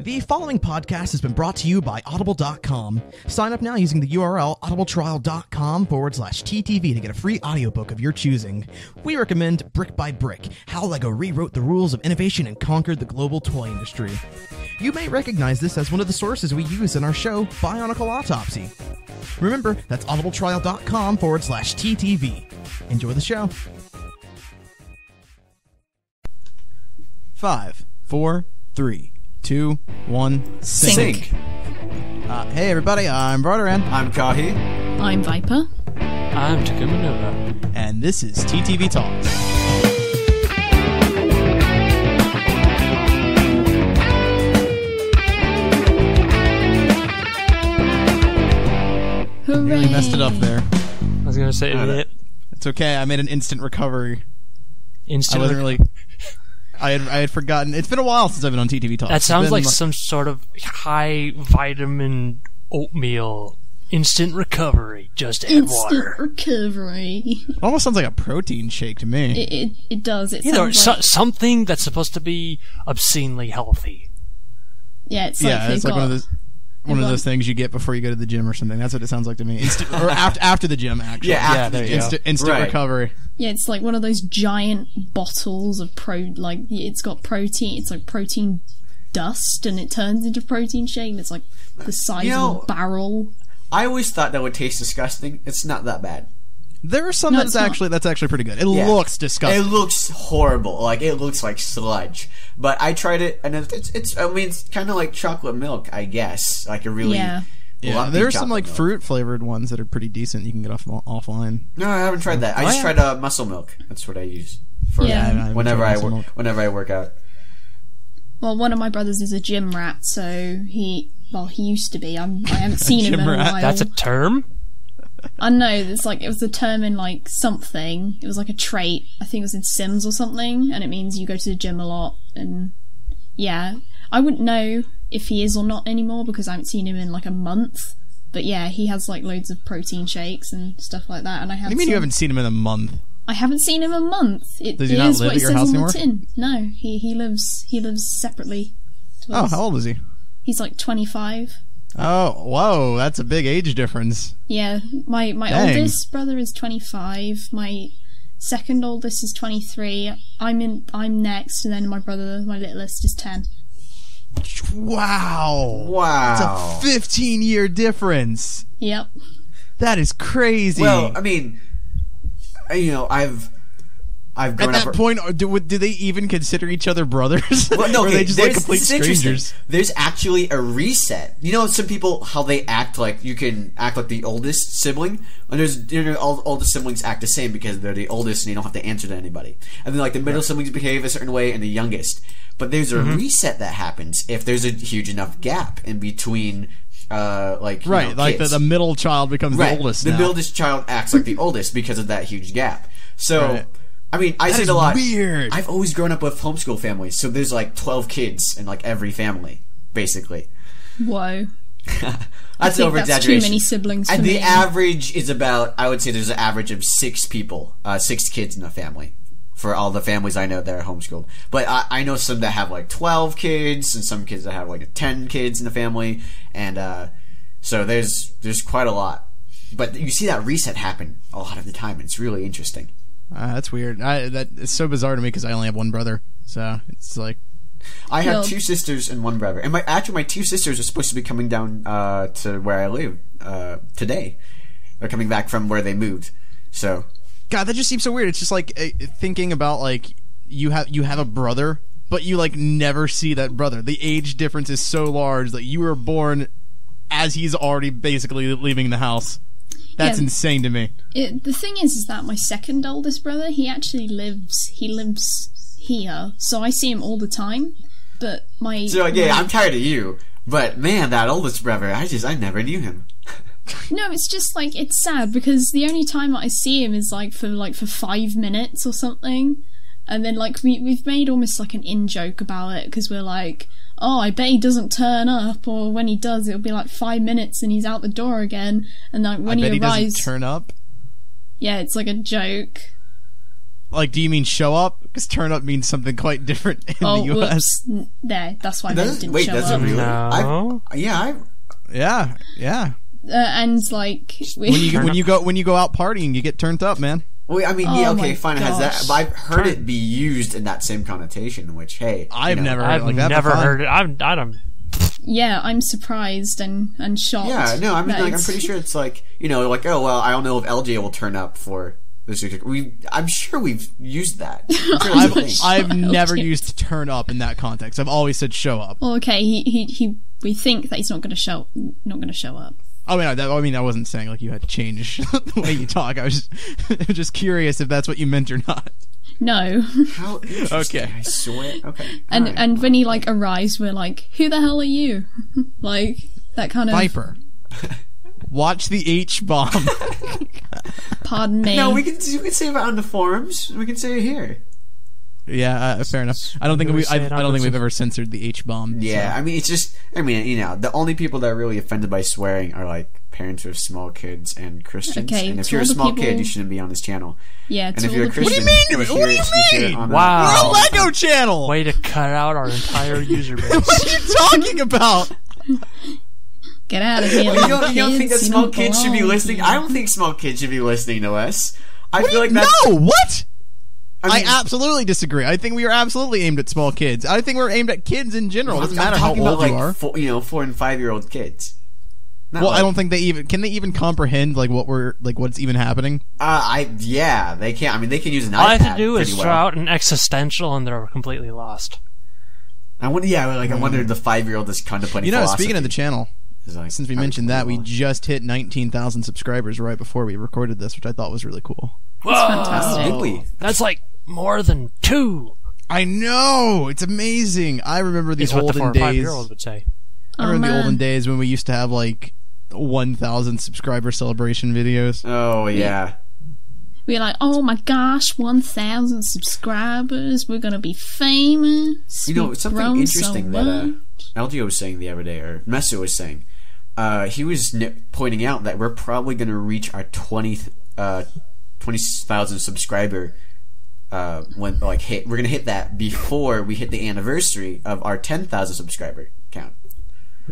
The following podcast has been brought to you by Audible.com. Sign up now using the URL audibletrial.com/TTV to get a free audiobook of your choosing. We recommend Brick by Brick, How Lego Rewrote the Rules of Innovation and Conquered the Global Toy Industry. You may recognize this as one of the sources we use in our show, Bionicle Autopsy. Remember, that's audibletrial.com/TTV. Enjoy the show. 5, 4, 3, 2, 1, sync. Hey everybody, I'm Barteran. I'm Kahi. I'm Viper. I'm Takumanova. And this is TTV Talks. Hooray! Really messed it up there. I was gonna say that. It's okay, I made an instant recovery. Instant. I wasn't really... I had forgotten. It's been a while since I've been on TTV Talks. That sounds like some sort of high vitamin oatmeal. Instant recovery. Just add water. Instant recovery. Almost sounds like a protein shake to me. It does. It Either sounds like... something that's supposed to be obscenely healthy. Yeah, it's like one of those things you get before you go to the gym or something. That's what it sounds like to me. Or after the gym, actually. Yeah, there you go. Instant recovery. Yeah, it's like one of those giant bottles of it's got protein. It's like protein dust, and it turns into protein shake. And it's like the size of a barrel. I always thought that would taste disgusting. It's not that bad. There are some that's actually pretty good. It looks disgusting. It looks horrible. Like, it looks like sludge. But I tried it, and it's kind of like chocolate milk, I guess. Like a really there are some like fruit flavored ones that are pretty decent. You can get offline. No, I haven't tried that. I just tried muscle milk. That's what I use for whenever I work out. Well, one of my brothers is a gym rat, so he used to be. I haven't seen him in a while. That's a term? I know, it was a term in like something. It was like a trait. I think it was in Sims or something, and it means you go to the gym a lot. And yeah, I wouldn't know if he is or not anymore because I haven't seen him in like a month. But yeah, he has like loads of protein shakes and stuff like that. And I have. What do you mean you haven't seen him in a month? I haven't seen him in a month. Does he not live at your house anymore? No, he lives separately. Oh, how old is he? He's like 25. Oh, whoa, that's a big age difference. Yeah, my oldest brother is 25. My second oldest is 23. I'm next, and then my littlest is 10. Wow. It's a 15-year difference. Yep. That is crazy. Well, I mean, I've grown at that point, do they even consider each other brothers? Well, no, or are they just like complete strangers? There's actually a reset. You know, some people, how they act like, you can act like the oldest sibling, and all oldest siblings act the same because they're the oldest and you don't have to answer to anybody. And then like the middle siblings behave a certain way and the youngest. But there's a reset that happens if there's a huge enough gap in between like the middle child becomes the oldest. The middleest child acts like the oldest because of that huge gap. So... Right. I mean, I see it a lot. Weird. I've always grown up with homeschool families, so there's like 12 kids in like every family, basically. Whoa. That's over exaggeration. Too many siblings for and me. the average is about, I would say there's an average of 6 people, 6 kids in a family, for all the families I know that are homeschooled. But I know some that have like 12 kids, and some kids that have like 10 kids in the family, and so there's quite a lot. But you see that reset happen a lot of the time, and it's really interesting. That's weird. It's so bizarre to me because I only have one brother, so it's like I have 2 sisters and 1 brother, and my 2 sisters are supposed to be coming down to where I live today. They're coming back from where they moved. So, God, that just seems so weird. It's just like thinking about like you have a brother, but you like never see that brother. The age difference is so large that you were born as he's already basically leaving the house. That's insane to me. The thing is that my second oldest brother, he actually lives here, so I see him all the time. But I'm tired of you. But man, that oldest brother, I never knew him. No, it's just like, it's sad because the only time that I see him is like for 5 minutes or something, and then like we've made almost like an in-joke about it because we're like, oh, I bet he doesn't turn up, or when he does, it'll be like 5 minutes and he's out the door again, and like when he arrives, doesn't turn up. Yeah, it's like a joke. Like, do you mean show up? Because turn up means something quite different in the US. Whoops. There, that's why I didn't Wait, show does it up. really? No. Yeah. And like When you go out partying, you get turned up, man. Well, I mean, Oh yeah, my okay, fine. It has that, gosh. but I've heard it be used in that same connotation. Which, hey, I've never heard it I've like that. never but fine. heard it. I don't. yeah, I'm surprised and shocked. Yeah, no, I mean, that like, I'm it's- pretty sure it's like, like, oh well, I don't know if LJ will turn up for this. I'm sure we've used that. I'm sure it's a thing. I've never used turn up in that context. I've always said show up. Well, okay, we think that he's not going to show up. I mean, I wasn't saying like you had to change the way you talk. I was just curious if that's what you meant or not. No. How interesting. Okay. I swear. Okay. And Alright. and when he like arrives, we're like, who the hell are you? Like that kind of. Viper. Watch the H bomb. Pardon me. No, you can say it on the forums. We can say it here. Yeah, fair enough. I don't think Never we. say I it on don't think the- we've ever censored the H bomb. Yeah, so. I mean, it's just. I mean, the only people that are really offended by swearing are like parents with small kids and Christians. Okay, and if to you're a all the small people- kid, you shouldn't be on this channel. Yeah. And To if all you're a the people- Christian, What do you mean? What do you hear it mean? on Wow. We're a Lego channel. Way to cut out our entire user base. What are you talking about? Get out of here. You don't think that kids, you small don't kids should be belong listening? here. I don't think small kids should be listening to us. I feel like No, that's. what? I mean, I absolutely disagree. I think we are absolutely aimed at small kids. I think we're aimed at kids in general. It doesn't I'm matter how talking old about you are. like 4 and 5 year old kids. Not Well, like, I don't think they even comprehend like what's even happening. Yeah, they can't. I mean, they can use an All I iPad have to do is pretty throw well. out an existential, and they're completely lost. I wonder. Yeah, I wonder if the 5-year-old is contemplating. You know, philosophy. speaking of the channel, It's like, since we how mentioned that, we cool. just hit 19,000 subscribers right before we recorded this, which I thought was really cool. Whoa, fantastic. Did we? that's like more than 2. I know, it's amazing. I remember the Is what the 4 olden or 5 days. year old would say. I remember the man. olden days when we used to have like 1,000 subscriber celebration videos. Oh yeah. We're like, oh my gosh, 1,000 subscribers. We're gonna be famous. You know, We've something grown interesting so that much. LGO was saying the other day, or Messi was saying. He was pointing out that we're probably going to reach our 20,000 subscriber when we're going to hit that before we hit the anniversary of our 10,000 subscriber count.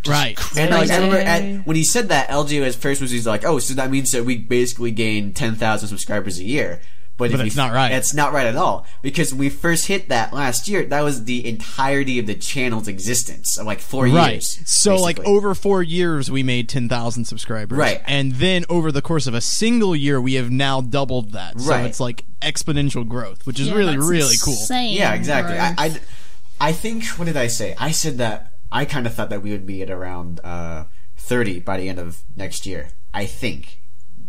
Right. And like, I Crazy. remember when he said that, LGO at first he's like, oh, so that means that we basically gain 10,000 subscribers a year. But it's not right. It's not right at all. Because when we first hit that last year, that was the entirety of the channel's existence. Of like 4 Right. years. So, like, basically. over 4 years, we made 10,000 subscribers. Right. And then over the course of a single year, we have now doubled that. So Right. it's like exponential growth, which is Yeah, really, that's really cool. insane, Yeah, exactly. bro. I think, what did I say? I said that I kind of thought that we would be at around 30 by the end of next year. I think.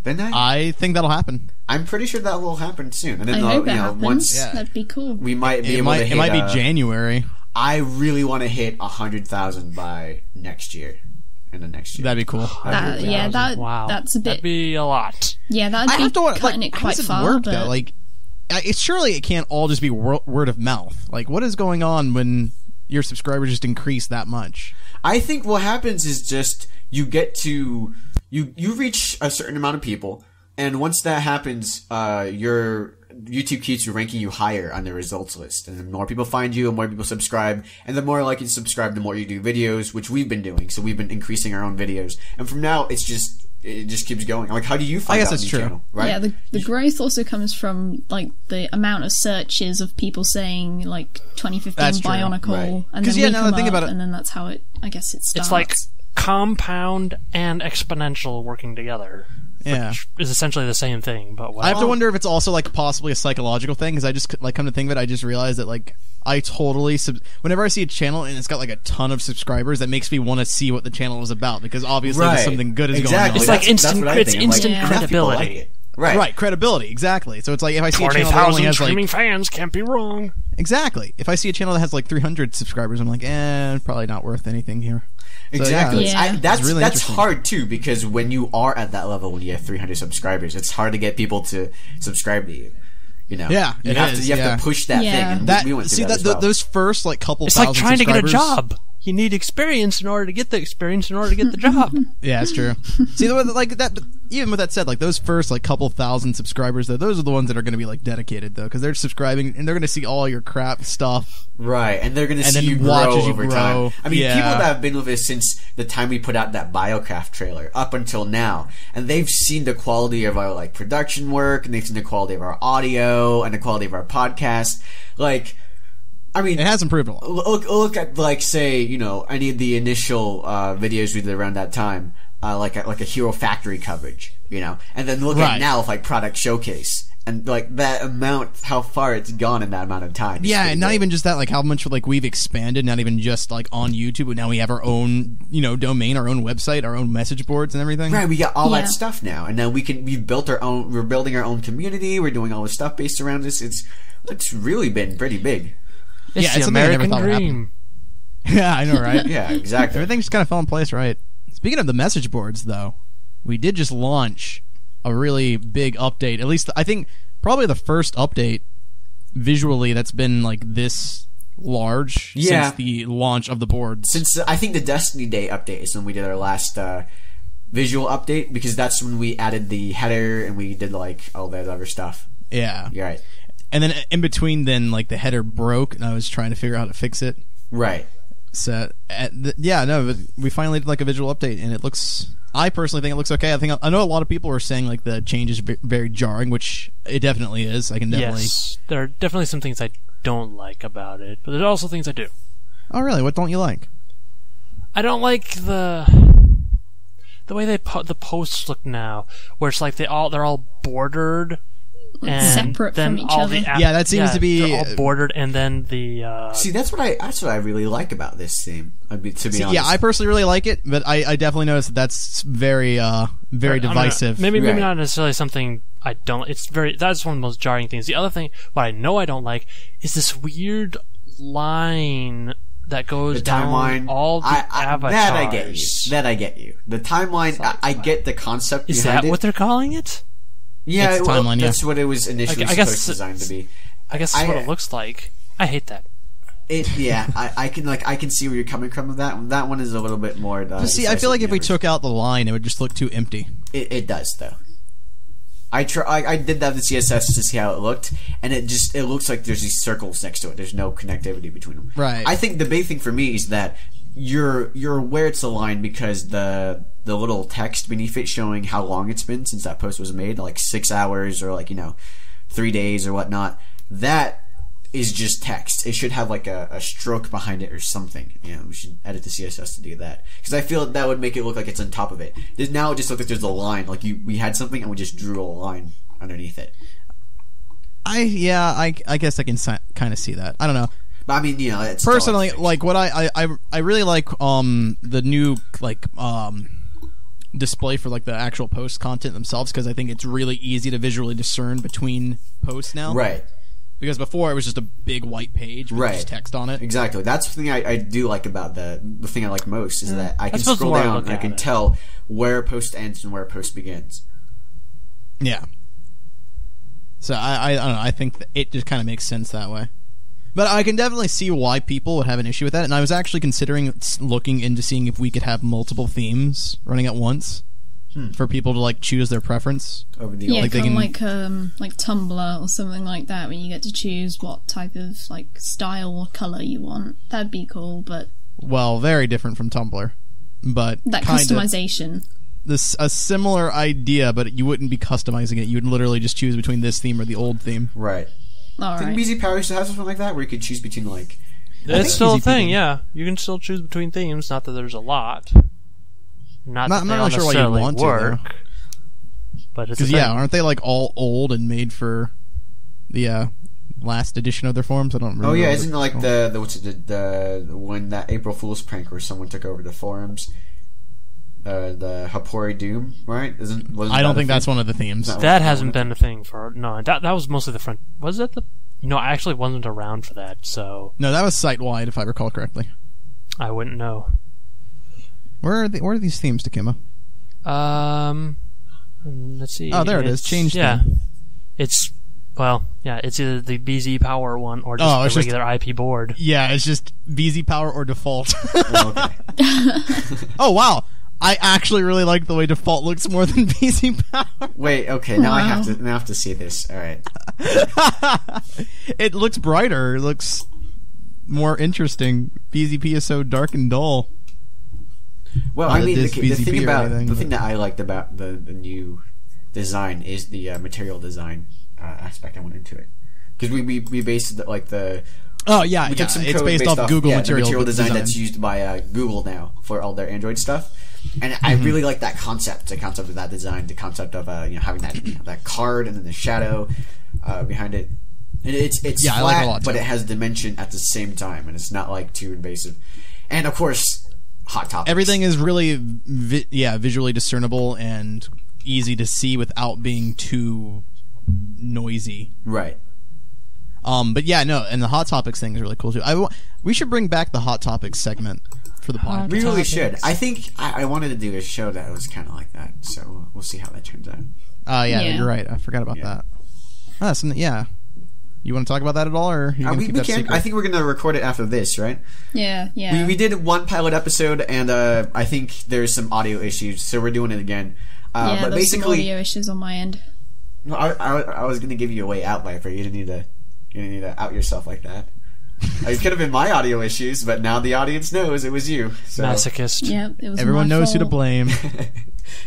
Didn't I? I think that'll happen. I'm pretty sure that will happen soon. And then, I hope it happens. once Yeah. That'd be cool. we might be It able to might, hit. it might be January. I really want to hit 100,000 by next year. In the next year. That'd be cool. Wow. That's a bit. That'd be a lot. Yeah, that'd I be have to wonder, cutting like, it how quite does it far. work, but though? Like, surely it can't all just be word of mouth. Like, what is going on when your subscribers just increase that much? I think what happens is just you get to you reach a certain amount of people, and once that happens, your YouTube keeps ranking you higher on the results list, and the more people find you, and more people subscribe, and the more like you subscribe, the more you do videos, which we've been doing. So we've been increasing our own videos, and from now it just keeps going. Like, how do you find I guess out that's a new true. channel, right? yeah, the growth also comes from like the amount of searches of people saying like 2015 That's true. Bionicle, Right. and 'Cause, then yeah, we now come that I think up, about it- and then that's how it. I guess it starts. It's like compound and exponential working together. Yeah. Which is essentially the same thing, but I have to wonder if it's also like possibly a psychological thing, because I just like come to think of it, I just realized that like I totally whenever I see a channel and it's got like a ton of subscribers, that makes me want to see what the channel is about, because obviously Right. there's something good is Exactly. It's going on. like instant- what I it's think. I'm like, instant enough people credibility. like it. Right. Right, credibility, exactly. So it's like if I see a channel that only 20,000 has like streaming fans can't be wrong. exactly, if I see a channel that has like 300 subscribers, I'm like, probably not worth anything here. So, Exactly. Yeah. That's really that's interesting. hard too, because when you are at that level, when you have 300 subscribers, it's hard to get people to subscribe to you. You know, Yeah, you it have is, to yeah. to push that Yeah. thing. And That we went through see that as well. those first like couple It's like thousand trying to get a subscribers- job. you need experience in order to get the experience in order to get the job. Yeah, it's true. See, like that. Even with that said, like those first like couple thousand subscribers, though, those are the ones that are going to be like dedicated though, because they're subscribing and they're going to see all your crap stuff. Right, and they're going to see then you watch grow as you over grow. time. I mean, Yeah. people that have been with us since the time we put out that Biocraft trailer up until now, and they've seen the quality of our like production work, and they've seen the quality of our audio and the quality of our podcast. Like, I mean, It has improved a lot. look at like say any of the initial videos we did around that time, like a Hero Factory coverage, and then look Right. at now with like Product Showcase. And like that amount, how far it's gone in that amount of time. Yeah, and not great. even just that, like how much like we've expanded, not even just like on YouTube, but now we have our own, domain, our own website, our own message boards and everything. Right, we got all Yeah. that stuff now, and now we've built our own. We're building our own community. We're doing all this stuff based around this. It's really been pretty big. It's Yeah, the it's something I never American thought would happen. dream. Yeah, I know, right? Yeah, exactly. Everything just kind of fell in place, right? Speaking of the message boards, though, we did just launch a really big update. At least I think probably the first update visually that's been like this large Yeah. since the launch of the boards. Since I think the Destiny Day update is when we did our last visual update, because that's when we added the header and we did like all that other stuff. Yeah. You're right. And then in between, then like the header broke, and I was trying to figure out how to fix it. Right. So but we finally did like a visual update, and it looks. I personally think it looks okay. I know a lot of people are saying like the change is very jarring, which it definitely is. I can definitely. Yes, there are definitely some things I don't like about it, but there's also things I do. Oh really? What don't you like? I don't like the way the posts look now, where it's like they're all bordered and separate then from each all other. the Yeah, that seems to be- they're all bordered, and then the See, that's what I really like about this theme. To be honest. Yeah, I personally really like it, but I definitely notice that's very divisive. Maybe Right. not necessarily something I don't. That's one of the most jarring things. The other thing, what I know I don't like, is this weird line that goes the down timeline. all the avatars. That I get you. The timeline. I get the concept Is behind that it. what they're calling it? Yeah, It's well, timeline, yeah. that's what it was initially I guess supposed to designed to be. I guess that's what it looks like. I hate that. I can see where you're coming from with that. That one is a little bit more. See, I feel like if we took out the line, it would just look too empty. it does though. I did that with CSS to see how it looked, and it looks like there's these circles next to it. There's no connectivity between them. Right. I think the big thing for me is that you're aware it's a line because the little text beneath it showing how long it's been since that post was made, like 6 hours or 3 days or whatnot. That is just text. It should have like a stroke behind it or something. We should edit the CSS to do that, because I feel that would make it look like it's on top of it. Now it just looks like there's a line, like we had something and we just drew a line underneath it. I guess I can kind of see that. I don't know. But I mean, it's Personally, still a like what I really like the new display for like the actual post content themselves, because I think it's really easy to visually discern between posts now. right. Because before it was just a big white page with Right. just text on it. Exactly. That's the thing I do like about the thing I like most is that I can That's scroll the way I down look and I at can it. tell where a post ends and where a post begins. Yeah. So I don't know. I think that it just kind of makes sense that way. But I can definitely see why people would have an issue with that. And I was actually considering looking into seeing if we could have multiple themes running at once for people to like choose their preference. Over the Yeah, Like they kind of can- like Tumblr or something like that, when you get to choose what type of like style or color you want. That'd be cool, but Well, very different from Tumblr, but that kinda customization. a similar idea, but you wouldn't be customizing it. You would literally just choose between this theme or the old theme. Right. All Didn't right. BZ Power used to have something like that where you could choose between like It's still a easy thing, peasy. yeah. You can still choose between themes. Not that there's a lot. Not that I'm they not all really sure why you necessarily want to, work. But it's a Because thing. yeah, aren't they like all old and made for the last edition of their forums? I don't remember. Oh yeah, what isn't it it's like called. the when that April Fool's prank where someone took over the forums, the Hapori Doom, right? Wasn't I don't think that a that's thing? one of the themes. No. That hasn't been a thing for that was mostly the front. Was that the? I actually wasn't around for that, so No, that was site wide, if I recall correctly. I wouldn't know. Where are these themes, Takima? Let's see. Oh, there it is. It's- Change Yeah, theme. it's Well, yeah, it's either the BZ Power one or just it's the regular IP board. Yeah, it's just BZ Power or default. Oh, okay. Oh wow, I actually really like the way default looks more than BZ Power. Wait, okay, now I Wow. have to see this. All right. It looks brighter. It looks more interesting. BZP is so dark and dull. Well, Not I mean, that the this thing BZP or about anything, the but- thing that I liked about the new design is the material design aspect. I went into it because we based it like the Oh yeah, we yeah. took some It's code based off Google the material design that's used by Google now for all their Android stuff. And I really like that concept, the concept of that design, the concept of having that that card and then the shadow behind it. And it's Yeah, I flat, like it a lot, but too. it has dimension at the same time, and it's not like too invasive. And of course, Hot Topics. Everything is really visually discernible and easy to see without being too noisy. Right. But yeah, no, and the Hot Topics thing is really cool too. We should bring back the Hot Topics segment for the Hot podcast. We really Topics. should. I think I wanted to do a show that was kind of like that, so we'll see how that turns out. Oh yeah, Yeah. you're right. I forgot about that. Something. Yeah. You want to talk about that at all, or you gonna We keep that can. secret? I think we're going to record it after this, right? Yeah, yeah. We did one pilot episode, and I think there's some audio issues, so we're doing it again. Yeah, But there's some basically, audio issues on my end. no, I was going to give you a way out, Viper. You didn't need to out yourself like that. It could have been my audio issues, but now the audience knows it was you. So. Masochist. Yep, it was Everyone my knows who to fault. blame.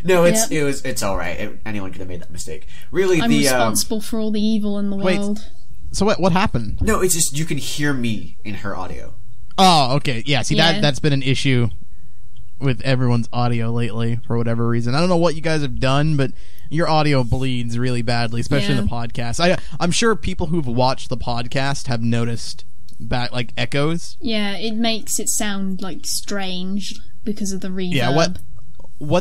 No, Yep. it's all right. Anyone could have made that mistake. Really, I'm responsible for all the evil in the Wait. world. So what happened? no, it's just you can hear me in her audio. Oh, okay. Yeah, see, Yeah. that's been an issue with everyone's audio lately for whatever reason. I don't know what you guys have done, but your audio bleeds really badly, especially in the podcast. I'm sure people who've watched the podcast have noticed back like echoes. Yeah, it makes it sound like strange because of the reverb.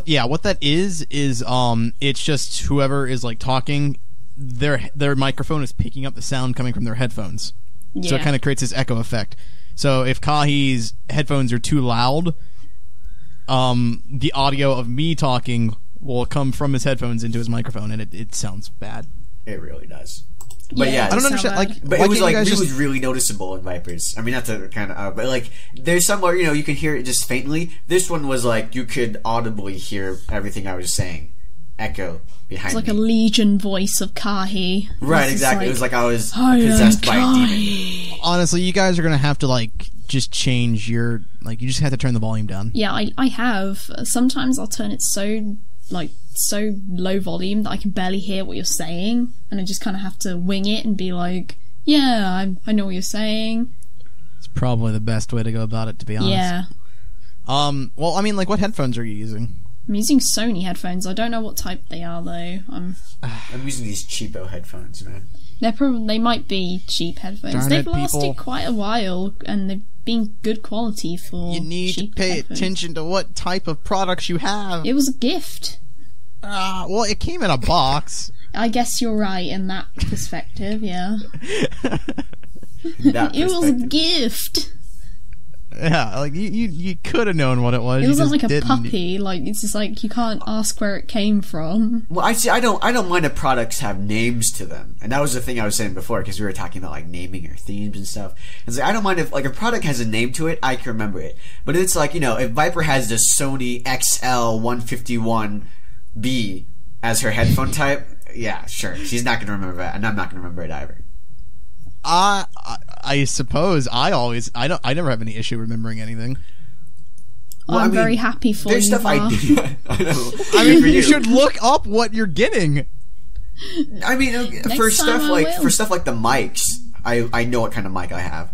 Yeah, what that is it's just whoever is like talking, their microphone is picking up the sound coming from their headphones. Yeah. So it kind of creates this echo effect. So if Kahi's headphones are too loud, the audio of me talking will come from his headphones into his microphone, and it sounds bad. It really does. But yeah, it I don't sound understand. bad. Like, but why it was can't you like guys it was just- really noticeable in Vipers. I mean, not to kind of, but like there's somewhere you can hear it just faintly. This one was like you could audibly hear everything I was saying, echo behind It's like me. a legion voice of Kahi. Right, It's just exactly. It was like I was I am possessed by a demon. Kahi. honestly, you guys are gonna have to like just change your you just have to turn the volume down. Yeah, I have. Sometimes I'll turn it so low volume that I can barely hear what you're saying, and I just kind of have to wing it and be like, yeah, I know what you're saying. It's probably the best way to go about it, to be honest. Yeah. Well, I mean, like, what headphones are you using? I'm using Sony headphones. I don't know what type they are though. I'm using these cheapo headphones, man. They might be cheap headphones. Darn They've it, lasted people. quite a while, and they've been good quality for You need to cheap pay headphones. attention to what type of products you have. It was a gift. Well, it came in a box. I guess you're right in that perspective, yeah. That It was a perspective. gift. Yeah, like you could have known what it was. It you wasn't just like a didn't. puppy. Like, it's just like you can't ask where it came from. Well, I see. I don't mind if products have names to them, and that was the thing I was saying before because we were talking about like naming or themes and stuff. It's like I don't mind if like a product has a name to it, I can remember it. But it's like if Viper has the Sony XL151B as her headphone type, yeah, sure, she's not going to remember that, and I'm not going to remember it either. I suppose I never have any issue remembering anything. Well, I'm I mean, very happy for There's you. stuff I Var. do. I know. I mean, For you should look up what you're getting. I mean, for Next stuff time I like will. the mics, I know what kind of mic I have,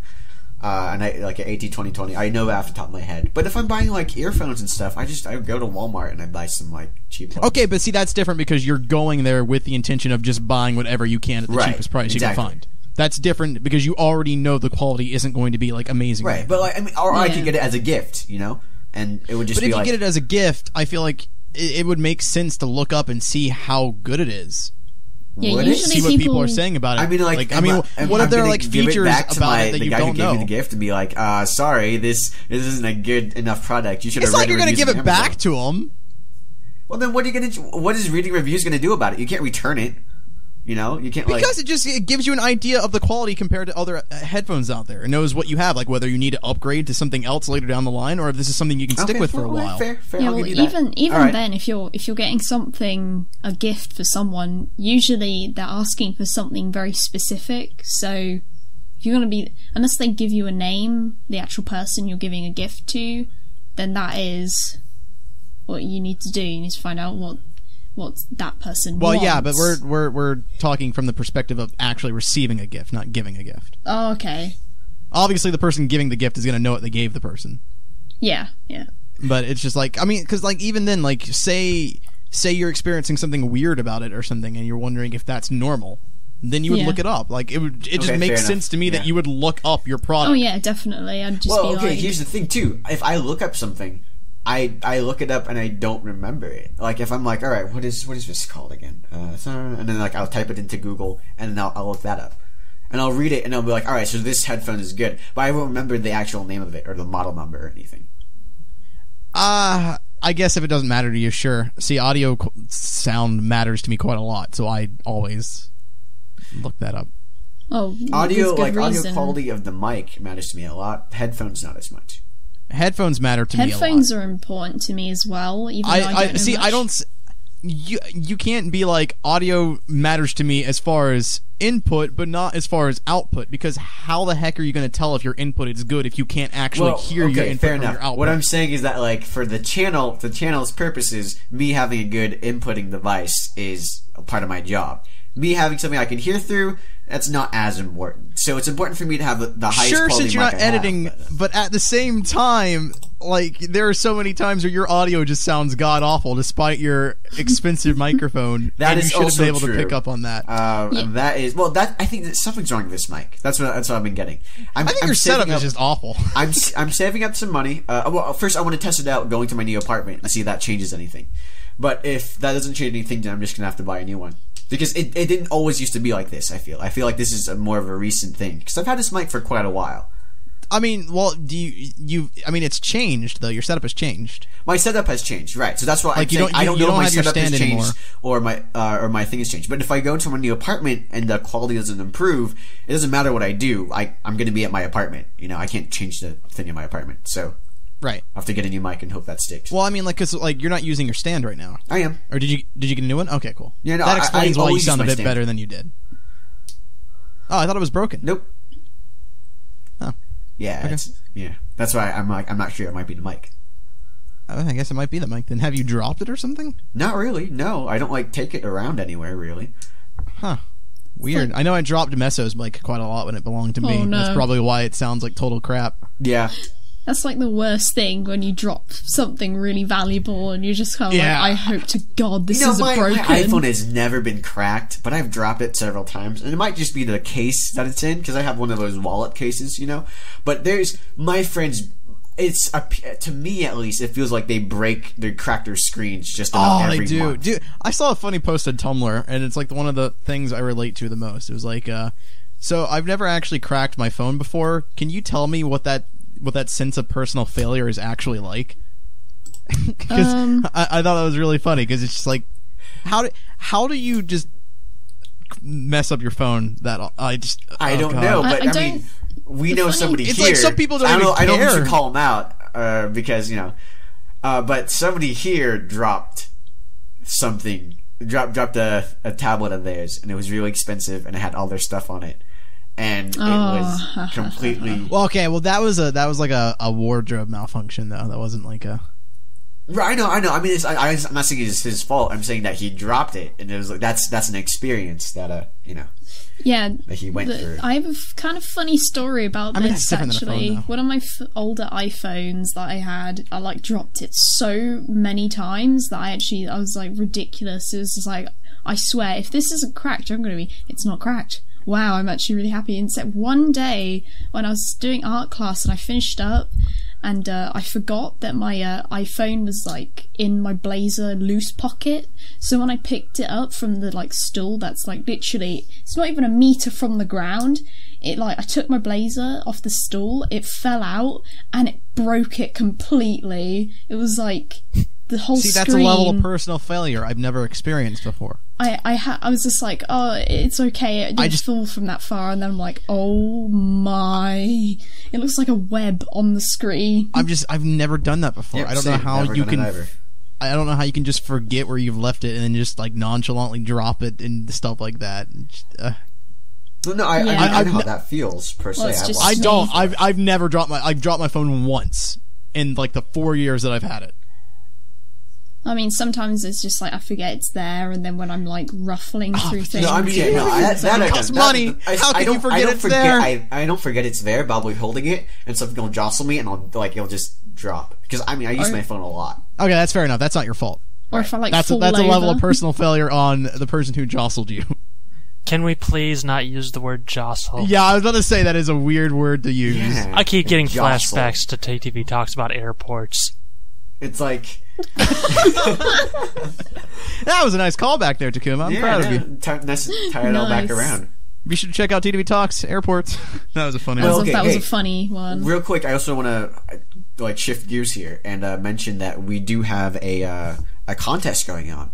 and I like an AT2020. I know that off the top of my head. But if I'm buying like earphones and stuff, I go to Walmart and I buy some like cheap ones. Okay, but see, that's different because you're going there with the intention of just buying whatever you can at the Right, cheapest price exactly. you can find. That's different because you already know the quality isn't going to be like amazing. Right, but like I mean, or I Yeah. could get it as a gift, and it would just But be if you like get it as a gift, I feel like it would make sense to look up and see how good it is. Yeah, would it? usually See what people are saying about it. I mean, like, what if there are like give it features back to about it that the you guy don't who gave know? me the gift and be like, sorry, this isn't a good enough product. You should It's have like read you're going to reviews give on it Amazon." back to them. Well, then what are you going to? What is reading reviews going to do about it? You can't return it. You know, you can't like because it gives you an idea of the quality compared to other headphones out there. It knows what you have, like whether you need to upgrade to something else later down the line, or if this is something you can stick with for a while. Fair. Yeah, I'll well, give you that. even Right. then, if you're getting a gift for someone, usually they're asking for something very specific. So if you're gonna unless they give you a name, the actual person you're giving a gift to, then that is what you need to do. You need to find out what that person wants. Well, yeah, but we're talking from the perspective of actually receiving a gift, not giving a gift. Oh, okay. Obviously, the person giving the gift is going to know what they gave the person. Yeah. But it's just like, I mean, because like even then, like say you're experiencing something weird about it or something, and you're wondering if that's normal, then you would look it up. Like it just makes sense to me that you would look up your product. Oh yeah, definitely. I'd just be like, here's the thing too. If I look up something, I look it up and I don't remember it. Like if I'm like, all right, what is this called again? And then like I'll type it into Google and then I'll look that up. And I'll read it and I'll be like, all right, so this headphone is good, but I won't remember the actual name of it or the model number or anything. I guess if it doesn't matter to you, sure. See, audio sound matters to me quite a lot, so I always look that up. oh, Audio with good audio reason. quality of the mic matters to me a lot. Headphones not as much. Headphones matter to me a lot. Headphones are important to me as well. Even though I don't know see. much. I don't. You can't be like audio matters to me as far as input, but not as far as output. Because how the heck are you going to tell if your input is good if you can't actually hear your input fair from enough. your output? What I'm saying is that like for the channel's purposes, me having a good inputting device is a part of my job. Me having something I can hear through, that's not as important. So it's important for me to have the highest Sure, quality since you're mic not I have, editing, but at the same time, like there are so many times where your audio just sounds god awful, despite your expensive microphone. That and is you should have also been able true. to pick up on that. And that is I think that something's wrong with this mic. That's what I've been getting. I think your setup is just awful. I'm saving up some money. Well, first I want to test it out going to my new apartment and see if that changes anything. But if that doesn't change anything, then I'm just gonna have to buy a new one. Because it didn't always used to be like this, I feel like this is more of a recent thing. Because I've had this mic for quite a while. I mean, well, I mean, it's changed, though. Your setup has changed. My setup has changed, right. So that's why Like, I'm saying I don't you know if don't my have your setup has stand changed anymore. or my thing has changed. But if I go into my new apartment and the quality doesn't improve, it doesn't matter what I do. I'm going to be at my apartment. You know, I can't change the thing in my apartment. So Right. I'll have to get a new mic and hope that sticks. Well, I mean, like, because like you're not using your stand right now. I am. Or did you get a new one? Okay, cool. Yeah, no, that explains I why you always sound a use my bit stand. better than you did. Oh, I thought it was broken. Nope. Oh. Yeah, Okay. That's why I'm not sure. It might be the mic. I guess it might be the mic. Then have you dropped it or something? Not really. No, I don't take it around anywhere really. Huh. Weird. I know I dropped Messo's mic quite a lot when it belonged to me. Oh, no. That's probably why it sounds like total crap. Yeah. That's like the worst thing when you drop something really valuable and you're just kind of Yeah. like, I hope to God this isn't my broken. iPhone has never been cracked, but I've dropped it several times, and it might just be the case that it's in because I have one of those wallet cases, But there's my friends. It's to me at least, it feels like they crack their screens just about every they do. month. Dude, I saw a funny post on Tumblr, and it's like one of the things I relate to the most. It was like, so I've never actually cracked my phone before. Can you tell me what that sense of personal failure is actually like? Because I thought that was really funny because it's just like, how do you just mess up your phone? I don't know, but I mean, we know somebody it's here. like some people don't even I don't care. need to call them out because but somebody here dropped something, dropped a tablet of theirs, and it was really expensive, and it had all their stuff on it. And it was completely... Well, okay. Well, that was like a wardrobe malfunction, though. That wasn't like a... Right, I know. I mean, I'm not saying it's his fault. I'm saying that he dropped it, and it was like that's an experience that Yeah, that he went through. I have a kind of funny story about I mean, this. it's different than a Actually, phone, though. one of my older iPhones that I had, I like dropped it so many times that I was like ridiculous. It was just like, I swear, if this isn't cracked, it's not cracked. Wow, I'm actually really happy. Except one day when I was doing art class and I finished up, and I forgot that my iPhone was like in my blazer loose pocket. So when I picked it up from the like stool, that's like literally, it's not even a meter from the ground. I took my blazer off the stool, it fell out, and it broke it completely. It was like the whole See, screen. that's a level of personal failure I've never experienced before. I was just like, oh, it's okay. It didn't fall from that far, and then I'm like, oh my! It looks like a web on the screen. I've never done that before. Yep, I don't know same. how Never you done it can. either. I don't know how you can just forget where you've left it and then just like nonchalantly drop it and stuff like that. No, I Yeah. I know how that feels per Well, se. it's just- I me. don't. I've never dropped my. I've dropped my phone once in like the 4 years that I've had it. I mean, sometimes it's just like I forget it's there, and then when I'm like ruffling through things, No, I mean, yeah, no, that I costs don't- money. that- How I can don't- you forget I don't it's forget, there? I don't forget it's there, but I'll be holding it, and something will jostle me, and it'll just drop. Because, I mean, I use my phone a lot. Okay, that's fair enough. That's not your fault. or if I like That's fall a level over. of personal failure on the person who jostled you. Can we please not use the word jostle? Yeah, I was about to say that is a weird word to use. Yeah. I keep getting Jostle. flashbacks to TTV Talks about airports. It's like... That was a nice callback there, Takuma. I'm proud of you. Tie it all back Nice. around. You should check out TTV Talks Airports. That was a funny Well, one. okay, that was hey. a funny one. Real quick, I also want to like shift gears here and mention that we do have a contest going on,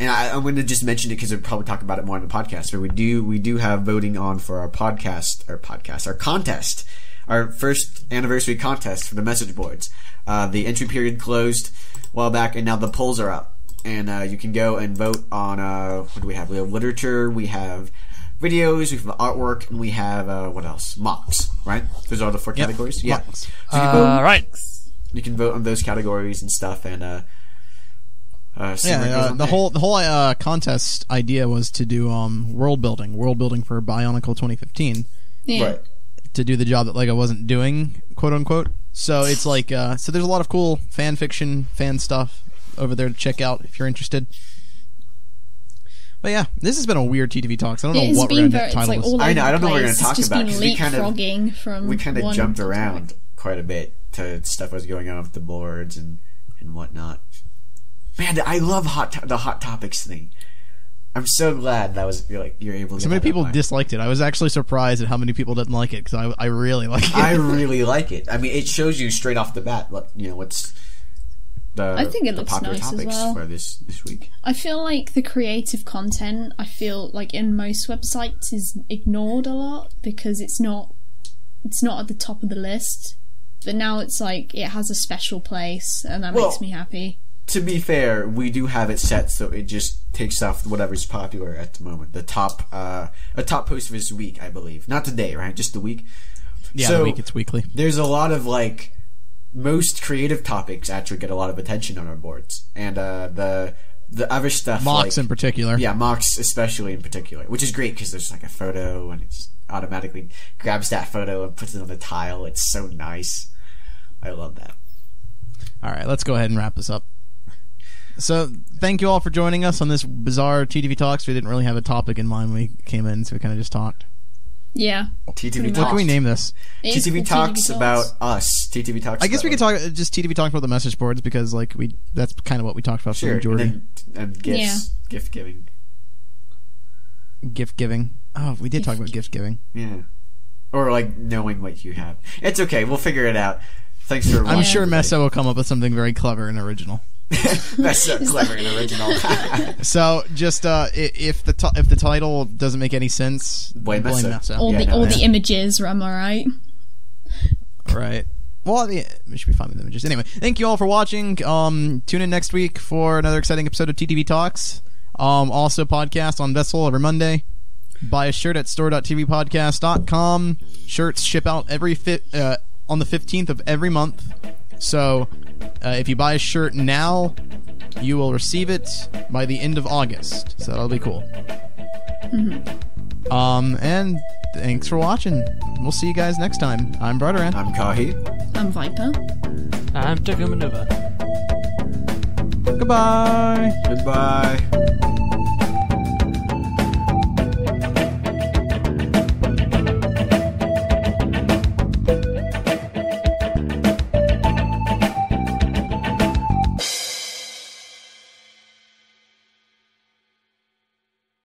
and I'm going to just mention it because we'll probably talk about it more on the podcast. But we do have voting on for our contest, our first anniversary contest for the message boards. The entry period closed a while back, and now the polls are up, and you can go and vote on what do we have? We have literature, we have videos, we have artwork, and we have what else? Mocks, right? Those are the four categories. Yeah. Mocks. So you can vote. Right. You can vote on those categories and stuff, and see where it goes on the there. whole contest idea was to do world building for Bionicle 2015 Yeah. Right. to do the job that Lego wasn't doing, quote unquote. So it's like so there's a lot of cool fan fiction, fan stuff over there to check out if you're interested. But yeah, this has been a weird TTV Talks. I don't know It's what been we're very, going it's to title like this. all over I know. I don't know what we're the going to place. talk It's just about been because we kind leapfrogging from of jumped one around quite a bit to stuff that was going on with the boards and whatnot. Man, I love the hot topics thing. I'm so glad that was you're able to. So get many that people out there. disliked it. I was actually surprised at how many people didn't like it because I really like it. I really like it. I mean, it shows you straight off the bat what's the I think it the looks popular nice as topics well. for this week. I feel like the creative content, I feel like in most websites is ignored a lot because it's not at the top of the list. But now it's like it has a special place, and that makes me happy. To be fair, we do have it set so it just takes off whatever's popular at the moment. The top a top post for this week, I believe. Not today, right? Just the week. Yeah, So, the week it's weekly. There's a lot of most creative topics actually get a lot of attention on our boards, and the other stuff Mocks in particular. Yeah, mocks especially in particular, which is great because there's a photo and it just automatically grabs that photo and puts it on the tile. It's so nice. I love that. All right, let's go ahead and wrap this up. So, thank you all for joining us on this bizarre TTV Talks. We didn't really have a topic in mind when we came in, so we kind of just talked. Yeah. TTV What Talks. can we name this? It is TTV called Talks about us. TTV Talks. I guess we about could talk just TTV Talks about the message boards because that's kind of what we talked about for the Sure, majority. and gifts, gift giving. Gift giving. Oh, we did talk about gift giving. Yeah, or knowing what you have. It's okay. We'll figure it out. Thanks for. I'm watching, sure everybody. Messa will come up with something very clever and original. That's so clever and original. So, just if the title doesn't make any sense, Blame Messa. All Yeah, the images, am I right? Right. Well, we should be fine with images. Anyway, thank you all for watching. Tune in next week for another exciting episode of TTV Talks. Also, podcast on Vessel every Monday. Buy a shirt at store.tvpodcast.com. Shirts ship out on the 15th of every month. So, if you buy a shirt now, you will receive it by the end of August. So that'll be cool. And thanks for watching. We'll see you guys next time. I'm Barteran. I'm Kahi. I'm Viper. I'm Takuma Nuba. Goodbye. Goodbye.